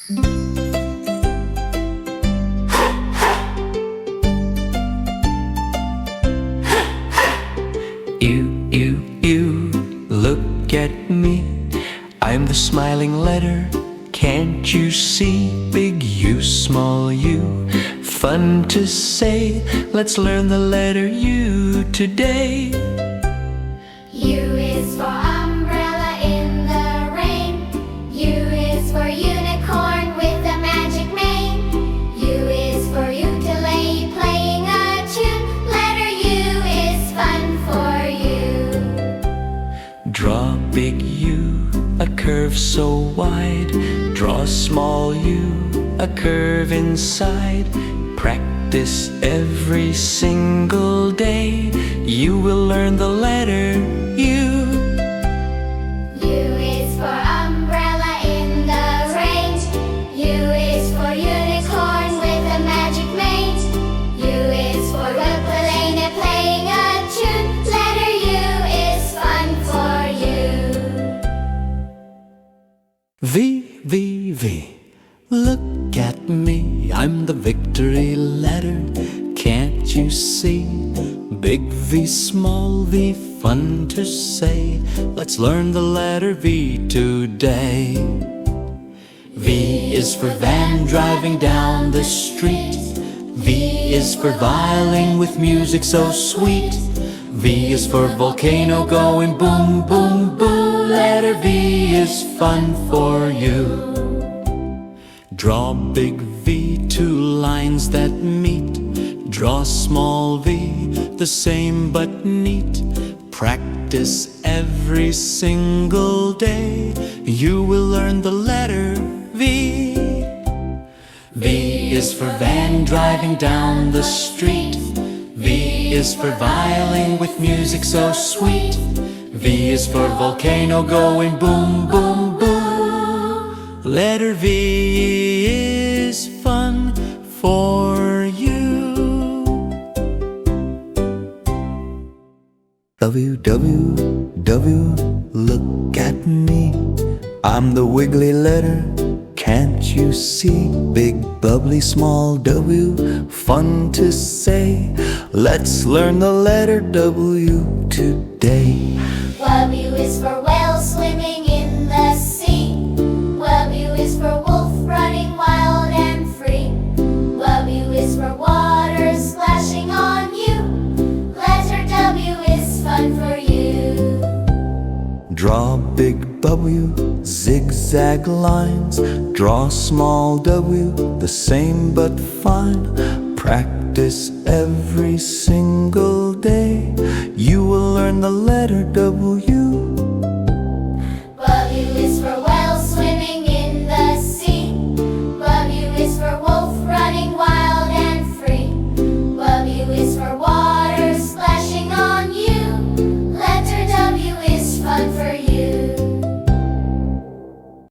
You, look at me. I'm the smiling letter, can't you see? Big U, small u, fun to say. Let's learn the letter U today. U is for umbrella in the rain. U is for unicorn with a magic mane. U is for ukulele playing a tune. Letter U is fun for you. Draw big U, a curve so wide. Draw small u, a curve inside. Practice every single day. You will learn the letter U. U is for umbrella in the rain. U is for unicorn with a magic mane. U is for ukulele playing a tune. Letter U is fun for you. V, look at me. I'm the victory letter, can't you see? Big V, small v, fun to say. Let's learn the letter V today. V is for van driving down the street. V is for violin with music so sweet. V is for volcano going boom, boom, boom. Letter V is fun for you. Draw big V, two lines that meet. Draw small v, the same but neat. Practice every single day. You will learn the letter V. V is for van driving down the street. V is for violin with music so sweet. V is for volcano going boom, boom, boom. Letter V is fun for you. W, look at me. I'm the wiggly letter, can't you see? Big bubbly small W, fun to say. Let's learn the letter W today. W is for whale swimming in the sea. W is for wolf running wild and free. W is for water splashing on you. Letter W is fun for you. Draw big W, zigzag lines. Draw small W, the same but fine. Practice every single day. You will learn the letter W.